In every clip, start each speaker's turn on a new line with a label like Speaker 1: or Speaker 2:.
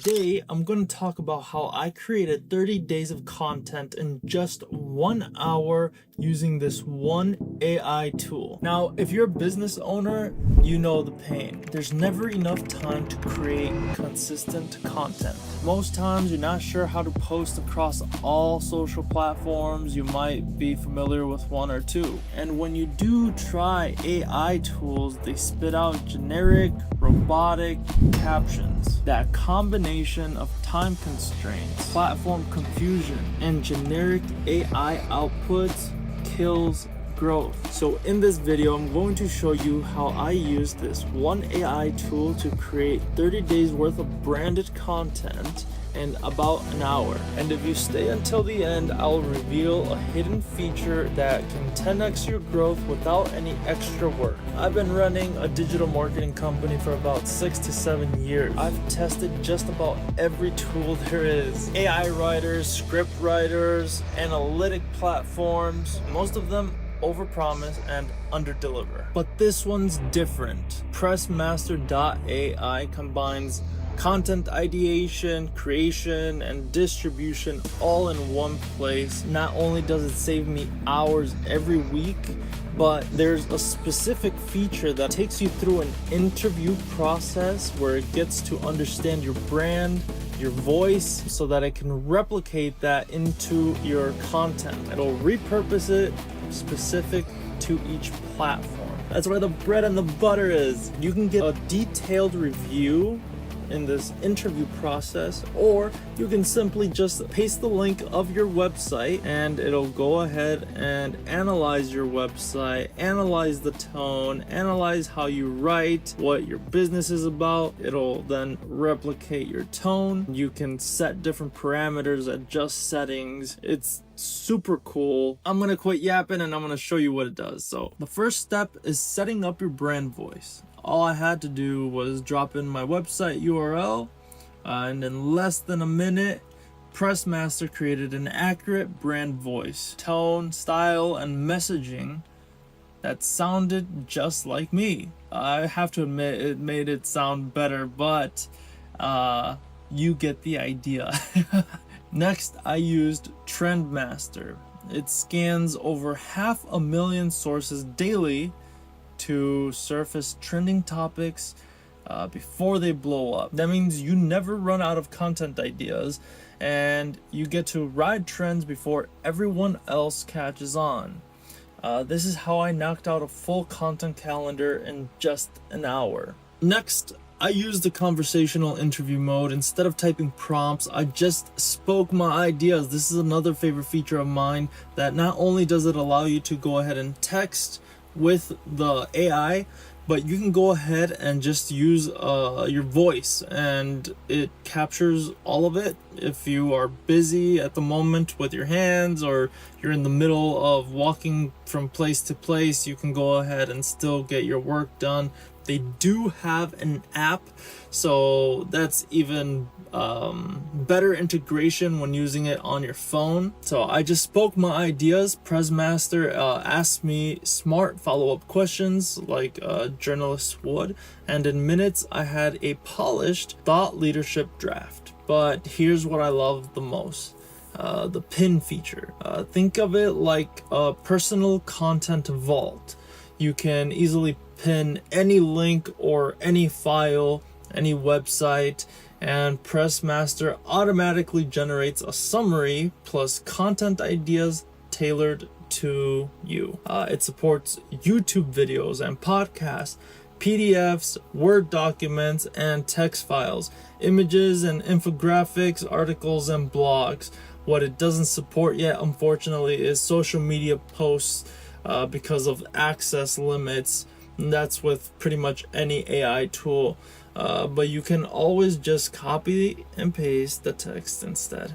Speaker 1: Today, I'm going to talk about how I created 30 days of content in just 1 hour using this one AI tool. Now, if you're a business owner, you know the pain. There's never enough time to create consistent content. Most times, you're not sure how to post across all social platforms. You might be familiar with one or two. And when you do try AI tools, they spit out generic, robotic captions. That combination of time constraints, platform confusion, and generic AI outputs kills growth. So in this video, I'm going to show you how I use this one AI tool to create 30 days worth of branded content in about an hour. And if you stay until the end, I'll reveal a hidden feature that can 10x your growth without any extra work. I've been running a digital marketing company for about 6 to 7 years. I've tested just about every tool there is. AI writers, script writers, analytic platforms, most of them overpromise and underdeliver. But this one's different. PressMaster.ai combines content ideation, creation, and distribution all in one place. Not only does it save me hours every week, but there's a specific feature that takes you through an interview process where it gets to understand your brand, your voice, so that it can replicate that into your content. It'll repurpose it specific to each platform. That's where the bread and the butter is. You can get a detailed review in this interview process, or you can simply just paste the link of your website and it'll go ahead and analyze your website, analyze the tone, analyze how you write, what your business is about. It'll then replicate your tone. You can set different parameters, adjust settings. It's super cool. I'm gonna quit yapping and I'm gonna show you what it does. So the first step is setting up your brand voice. All I had to do was drop in my website URL, and in less than a minute, PressMaster created an accurate brand voice, tone, style, and messaging that sounded just like me. I have to admit, it made it sound better, but you get the idea. Next, I used TrendMaster. It scans over 500,000 sources daily to surface trending topics before they blow up. That means you never run out of content ideas and you get to ride trends before everyone else catches on. This is how I knocked out a full content calendar in just an hour. Next, I used the conversational interview mode. Instead of typing prompts, I just spoke my ideas. This is another favorite feature of mine, that not only does it allow you to go ahead and text with the AI, but you can go ahead and just use your voice and it captures all of it. If you are busy at the moment with your hands, or you're in the middle of walking from place to place, you can go ahead and still get your work done. They do have an app, so that's even better integration when using it on your phone. So I just spoke my ideas. PressMaster asked me smart follow-up questions like a journalist would, and in minutes I had a polished thought leadership draft. But here's what I love the most. The pin feature. Think of it like a personal content vault. You can easily pin any link or any file, any website, and PressMaster automatically generates a summary plus content ideas tailored to you. It supports YouTube videos and podcasts, PDFs, Word documents, and text files, images and infographics, articles, and blogs. What it doesn't support yet, unfortunately, is social media posts because of access limits. And that's with pretty much any AI tool. But you can always just copy and paste the text instead.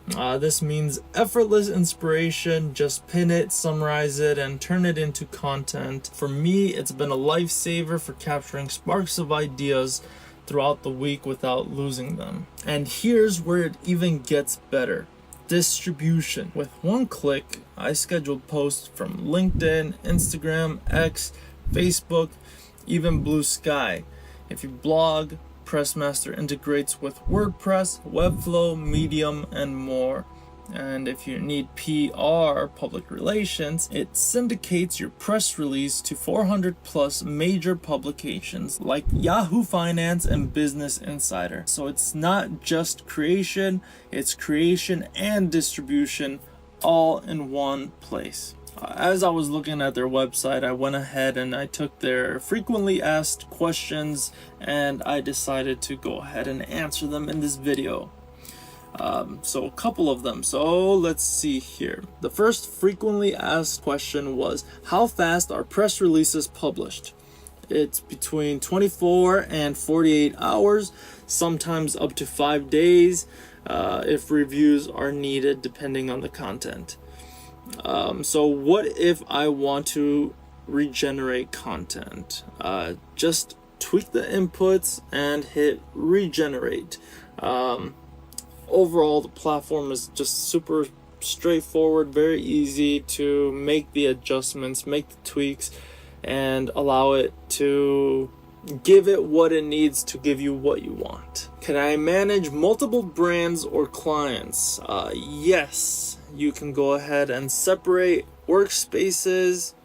Speaker 1: This means effortless inspiration. Just pin it, summarize it, and turn it into content. For me, it's been a lifesaver for capturing sparks of ideas throughout the week without losing them. And here's where it even gets better. Distribution. With one click, I scheduled posts from LinkedIn, Instagram, X, Facebook, even Blue Sky. If you blog, PressMaster integrates with WordPress, Webflow, Medium, and more. And if you need PR, public relations, it syndicates your press release to 400 plus major publications like Yahoo Finance and Business Insider. So it's not just creation, it's creation and distribution all in one place. As I was looking at their website, I went ahead and I took their frequently asked questions and I decided to go ahead and answer them in this video. So a couple of them. So let's see here. The first frequently asked question was, how fast are press releases published? It's between 24 and 48 hours, sometimes up to 5 days, if reviews are needed depending on the content. So what if I want to regenerate content? Just tweak the inputs and hit regenerate. Overall, the platform is just super straightforward, very easy to make the adjustments, make the tweaks, and allow it to give it what it needs to give you what you want. Can I manage multiple brands or clients? Yes, you can go ahead and separate workspaces,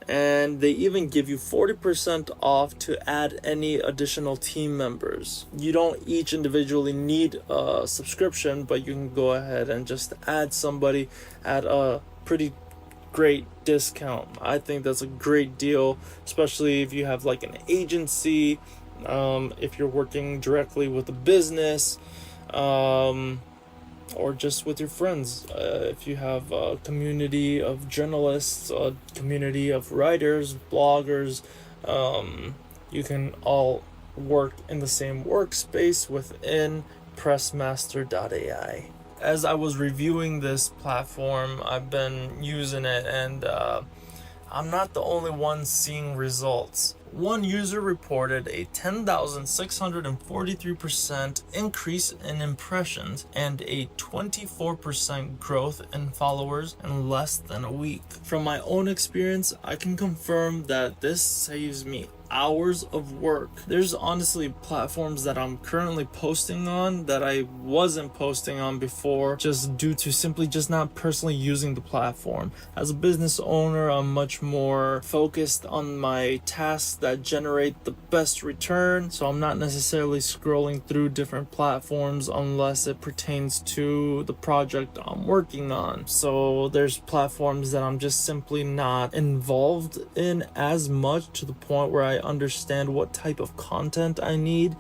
Speaker 1: and they even give you 40% off to add any additional team members. You don't each individually need a subscription, but you can go ahead and just add somebody at a pretty great discount. I think that's a great deal, especially if you have like an agency, if you're working directly with a business, or just with your friends. If you have a community of journalists, a community of writers, bloggers, you can all work in the same workspace within PressMaster.ai. As I was reviewing this platform, I've been using it, and I'm not the only one seeing results. One user reported a 10,643% increase in impressions and a 24% growth in followers in less than a week. From my own experience, I can confirm that this saves me hours of work. There's honestly platforms that I'm currently posting on that I wasn't posting on before, just due to simply just not personally using the platform. As a business owner, I'm much more focused on my tasks that generate the best return, so I'm not necessarily scrolling through different platforms unless it pertains to the project I'm working on. So there's platforms that I'm just simply not involved in as much, to the point where I understand what type of content I need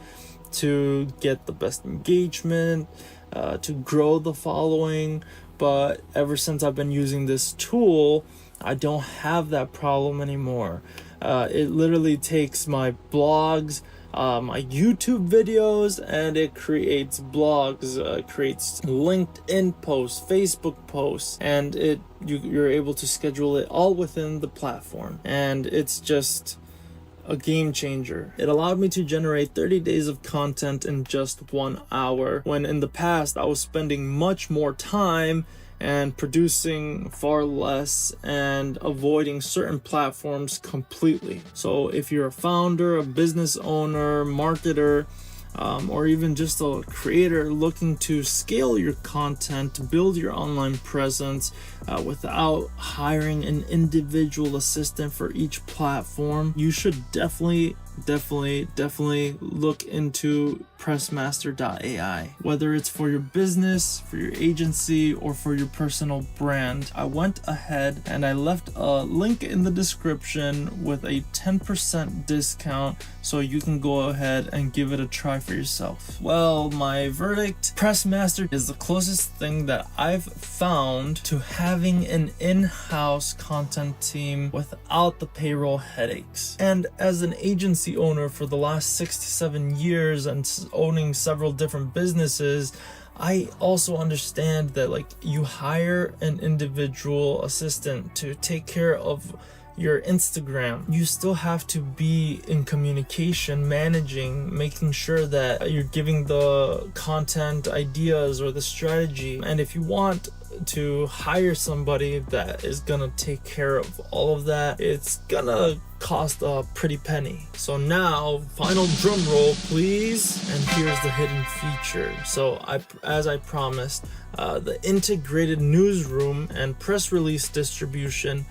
Speaker 1: to get the best engagement, to grow the following. But ever since I've been using this tool, I don't have that problem anymore. It literally takes my blogs, my YouTube videos, and it creates blogs, creates LinkedIn posts, Facebook posts, and you're able to schedule it all within the platform. And it's just a game changer. It allowed me to generate 30 days of content in just 1 hour, when in the past I was spending much more time and producing far less and avoiding certain platforms completely. So if you're a founder, a business owner, marketer, or even just a creator looking to scale your content, build your online presence without hiring an individual assistant for each platform, you should definitely look into PressMaster.ai. Whether it's for your business, for your agency, or for your personal brand, I went ahead and I left a link in the description with a 10% discount, so you can go ahead and give it a try for yourself. Well, my verdict: PressMaster is the closest thing that I've found to having an in-house content team without the payroll headaches. And as an agency owner for the last 6 to 7 years and owning several different businesses, I also understand that you hire an individual assistant to take care of your Instagram. You still have to be in communication, managing, making sure that you're giving the content ideas or the strategy. And if you want to hire somebody that is gonna take care of all of that, it's gonna cost a pretty penny. So now, final drum roll please, and here's the hidden feature. So as I promised, the integrated newsroom and press release distribution.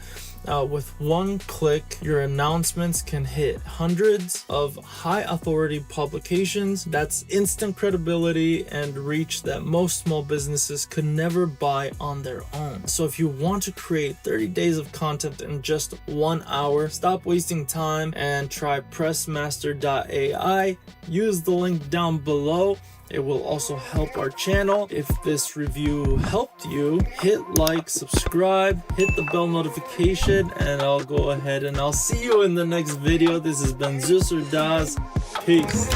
Speaker 1: With one click, your announcements can hit hundreds of high authority publications. That's instant credibility and reach that most small businesses could never buy on their own. So if you want to create 30 days of content in just 1 hour, stop wasting time and try PressMaster.ai. Use the link down below. It will also help our channel. If this review helped you, hit like, subscribe, hit the bell notification, and I'll go ahead and I'll see you in the next video. This has been Zeus or Daz. Peace.